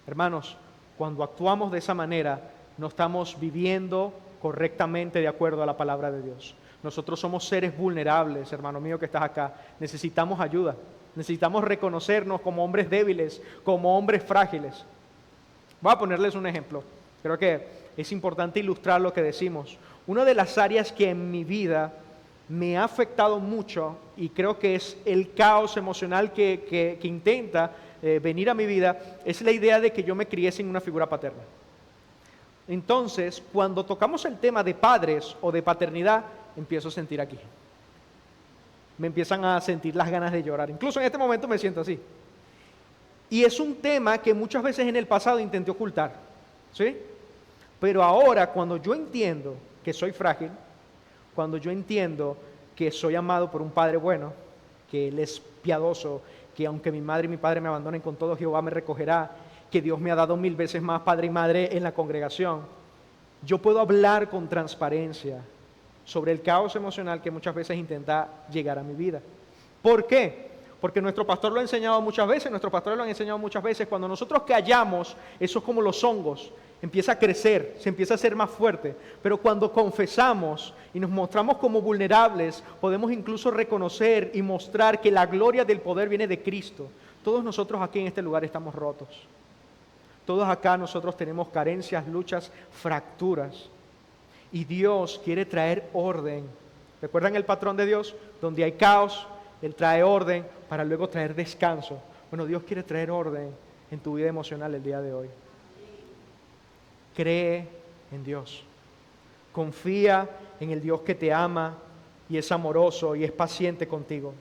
Hermanos, cuando actuamos de esa manera, no estamos viviendo correctamente de acuerdo a la palabra de Dios. Nosotros somos seres vulnerables, hermano mío que estás acá. Necesitamos ayuda, necesitamos reconocernos como hombres débiles, como hombres frágiles. Voy a ponerles un ejemplo. Creo que es importante ilustrar lo que decimos. Una de las áreas que en mi vida me ha afectado mucho, y creo que es el caos emocional que intenta venir a mi vida, es la idea de que yo me crié sin una figura paterna. Entonces, cuando tocamos el tema de padres o de paternidad, empiezo a sentir aquí. Me empiezan a sentir las ganas de llorar. Incluso en este momento me siento así. Y es un tema que muchas veces en el pasado intenté ocultar, ¿sí? Pero ahora, cuando yo entiendo que soy frágil, cuando yo entiendo que soy amado por un Padre bueno, que Él es piadoso, que aunque mi madre y mi padre me abandonen con todo, Jehová me recogerá, que Dios me ha dado 1000 veces más padre y madre en la congregación, yo puedo hablar con transparencia sobre el caos emocional que muchas veces intenta llegar a mi vida. ¿Por qué? Porque nuestro pastor lo ha enseñado muchas veces, nuestros pastores lo han enseñado muchas veces. Cuando nosotros callamos, eso es como los hongos, empieza a crecer, se empieza a hacer más fuerte. Pero cuando confesamos y nos mostramos como vulnerables, podemos incluso reconocer y mostrar que la gloria del poder viene de Cristo. Todos nosotros aquí en este lugar estamos rotos. Todos acá nosotros tenemos carencias, luchas, fracturas. Y Dios quiere traer orden. ¿Recuerdan el patrón de Dios? Donde hay caos, Él trae orden para luego traer descanso. Bueno, Dios quiere traer orden en tu vida emocional el día de hoy. Cree en Dios. Confía en el Dios que te ama y es amoroso y es paciente contigo.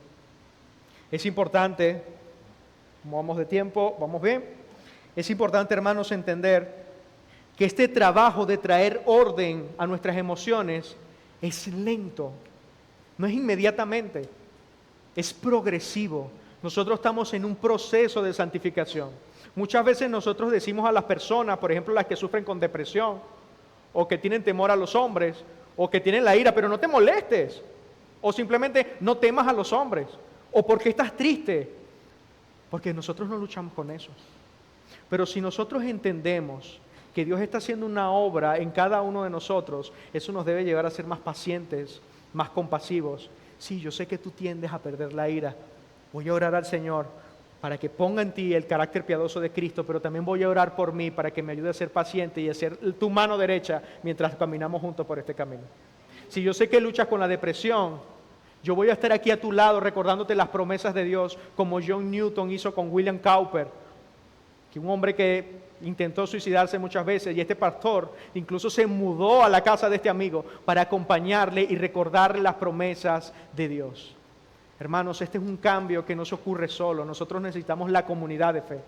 Es importante, como vamos de tiempo, vamos bien. Es importante, hermanos, entender que este trabajo de traer orden a nuestras emociones es lento, no es inmediatamente. Es progresivo. Nosotros estamos en un proceso de santificación. Muchas veces nosotros decimos a las personas, por ejemplo, las que sufren con depresión, o que tienen temor a los hombres, o que tienen la ira, pero no te molestes, o simplemente no temas a los hombres, o porque estás triste, porque nosotros no luchamos con eso. Pero si nosotros entendemos que Dios está haciendo una obra en cada uno de nosotros, eso nos debe llevar a ser más pacientes, más compasivos. Sí, yo sé que tú tiendes a perder la ira. Voy a orar al Señor para que ponga en ti el carácter piadoso de Cristo, pero también voy a orar por mí para que me ayude a ser paciente y a ser tu mano derecha mientras caminamos juntos por este camino. Si yo sé que luchas con la depresión, yo voy a estar aquí a tu lado recordándote las promesas de Dios, como John Newton hizo con William Cowper. que un hombre que intentó suicidarse muchas veces, y este pastor incluso se mudó a la casa de este amigo para acompañarle y recordarle las promesas de Dios. Hermanos, este es un cambio que no se ocurre solo. Nosotros necesitamos la comunidad de fe.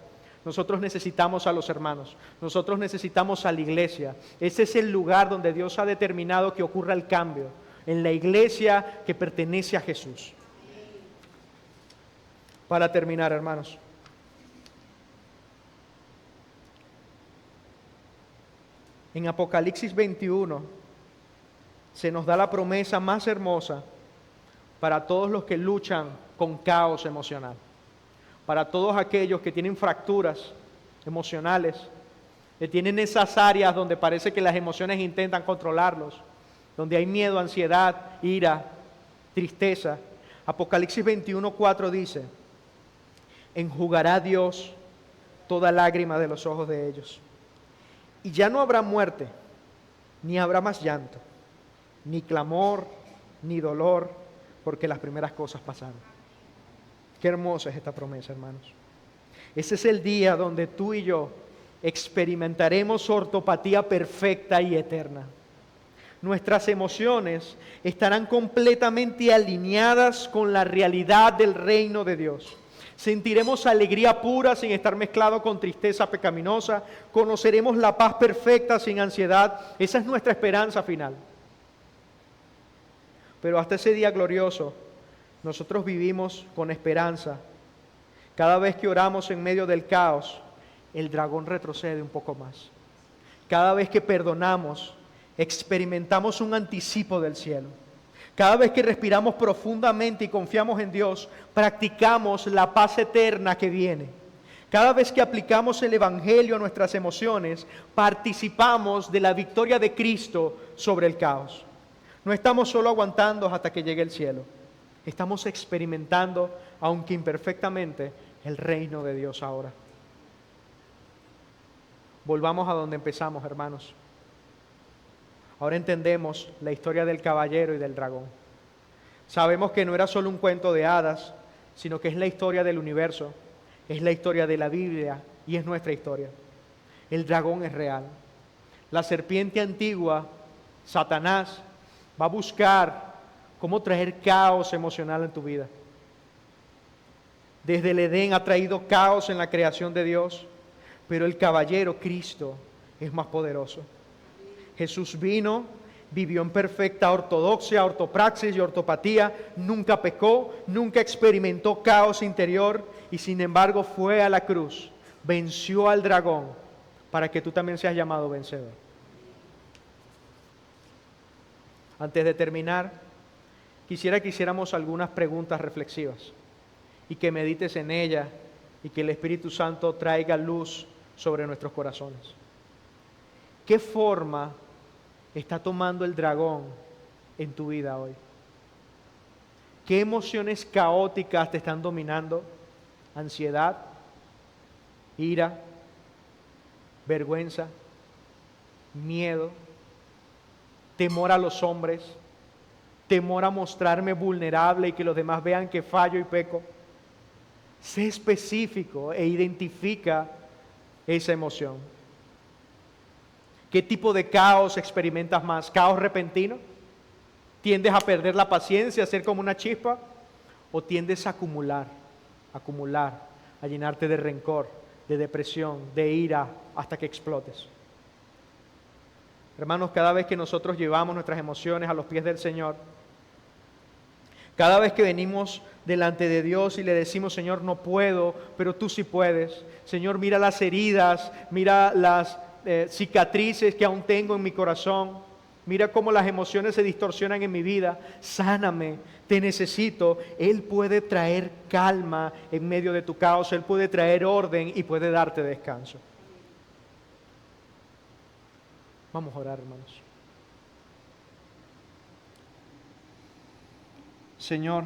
Nosotros necesitamos a los hermanos. Nosotros necesitamos a la iglesia. Ese es el lugar donde Dios ha determinado que ocurra el cambio, en la iglesia que pertenece a Jesús. Para terminar, hermanos, en Apocalipsis 21 se nos da la promesa más hermosa para todos los que luchan con caos emocional, para todos aquellos que tienen fracturas emocionales, que tienen esas áreas donde parece que las emociones intentan controlarlos, donde hay miedo, ansiedad, ira, tristeza. Apocalipsis 21:4 dice: enjugará Dios toda lágrima de los ojos de ellos. Y ya no habrá muerte, ni habrá más llanto, ni clamor, ni dolor, porque las primeras cosas pasaron. Qué hermosa es esta promesa, hermanos. Ese es el día donde tú y yo experimentaremos ortopatía perfecta y eterna. Nuestras emociones estarán completamente alineadas con la realidad del reino de Dios. Sentiremos alegría pura sin estar mezclado con tristeza pecaminosa. Conoceremos la paz perfecta sin ansiedad. Esa es nuestra esperanza final. Pero hasta ese día glorioso, nosotros vivimos con esperanza. Cada vez que oramos en medio del caos, el dragón retrocede un poco más. Cada vez que perdonamos, experimentamos un anticipo del cielo. Cada vez que respiramos profundamente y confiamos en Dios, practicamos la paz eterna que viene. Cada vez que aplicamos el Evangelio a nuestras emociones, participamos de la victoria de Cristo sobre el caos. No estamos solo aguantando hasta que llegue el cielo. Estamos experimentando, aunque imperfectamente, el reino de Dios ahora. Volvamos a donde empezamos, hermanos. Ahora entendemos la historia del caballero y del dragón. Sabemos que no era solo un cuento de hadas, sino que es la historia del universo, es la historia de la Biblia y es nuestra historia. El dragón es real. La serpiente antigua, Satanás, va a buscar cómo traer caos emocional en tu vida. Desde el Edén ha traído caos en la creación de Dios, pero el caballero, Cristo, es más poderoso. Jesús vino, vivió en perfecta ortodoxia, ortopraxis y ortopatía, nunca pecó, nunca experimentó caos interior y sin embargo fue a la cruz, venció al dragón para que tú también seas llamado vencedor. Antes de terminar, quisiera que hiciéramos algunas preguntas reflexivas y que medites en ellas y que el Espíritu Santo traiga luz sobre nuestros corazones. ¿Qué forma está tomando el dragón en tu vida hoy? ¿Qué emociones caóticas te están dominando? ¿Ansiedad? ¿Ira? ¿Vergüenza? ¿Miedo? ¿Temor a los hombres? ¿Temor a mostrarme vulnerable y que los demás vean que fallo y peco? Sé específico e identifica esa emoción. ¿Qué tipo de caos experimentas más? ¿Caos repentino? ¿Tiendes a perder la paciencia, a ser como una chispa? ¿O tiendes a acumular, a llenarte de rencor, de depresión, de ira, hasta que explotes? Hermanos, cada vez que nosotros llevamos nuestras emociones a los pies del Señor, cada vez que venimos delante de Dios y le decimos: Señor, no puedo, pero tú sí puedes. Señor, mira las heridas, mira las cicatrices que aún tengo en mi corazón. Mira cómo las emociones se distorsionan en mi vida. Sáname, te necesito. Él puede traer calma en medio de tu caos. Él puede traer orden y puede darte descanso. Vamos a orar, hermanos. Señor,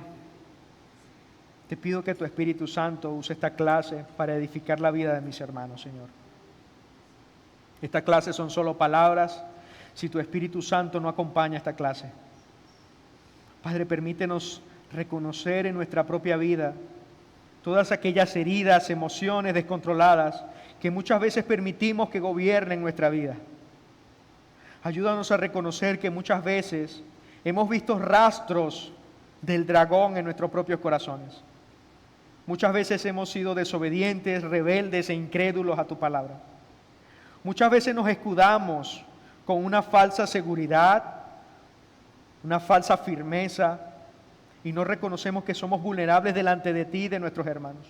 te pido que tu Espíritu Santo use esta clase para edificar la vida de mis hermanos, Señor. Esta clase son solo palabras si tu Espíritu Santo no acompaña esta clase. Padre, permítenos reconocer en nuestra propia vida todas aquellas heridas, emociones descontroladas que muchas veces permitimos que gobiernen nuestra vida. Ayúdanos a reconocer que muchas veces hemos visto rastros del dragón en nuestros propios corazones. Muchas veces hemos sido desobedientes, rebeldes e incrédulos a tu palabra. Muchas veces nos escudamos con una falsa seguridad, una falsa firmeza, y no reconocemos que somos vulnerables delante de ti y de nuestros hermanos.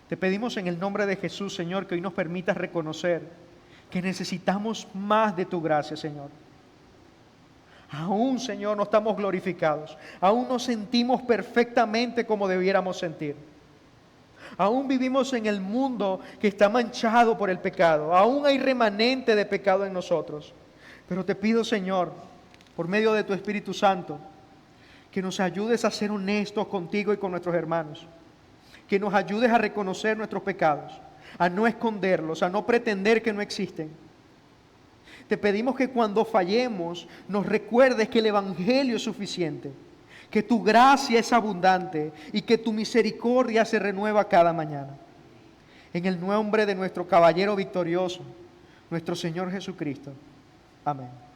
Te pedimos en el nombre de Jesús, Señor, que hoy nos permitas reconocer que necesitamos más de tu gracia, Señor. Aún, Señor, no estamos glorificados. Aún no sentimos perfectamente como debiéramos sentir. Aún vivimos en el mundo que está manchado por el pecado. Aún hay remanente de pecado en nosotros. Pero te pido, Señor, por medio de tu Espíritu Santo, que nos ayudes a ser honestos contigo y con nuestros hermanos. Que nos ayudes a reconocer nuestros pecados, a no esconderlos, a no pretender que no existen. Te pedimos que cuando fallemos nos recuerdes que el Evangelio es suficiente, que tu gracia es abundante y que tu misericordia se renueva cada mañana. En el nombre de nuestro caballero victorioso, nuestro Señor Jesucristo. Amén.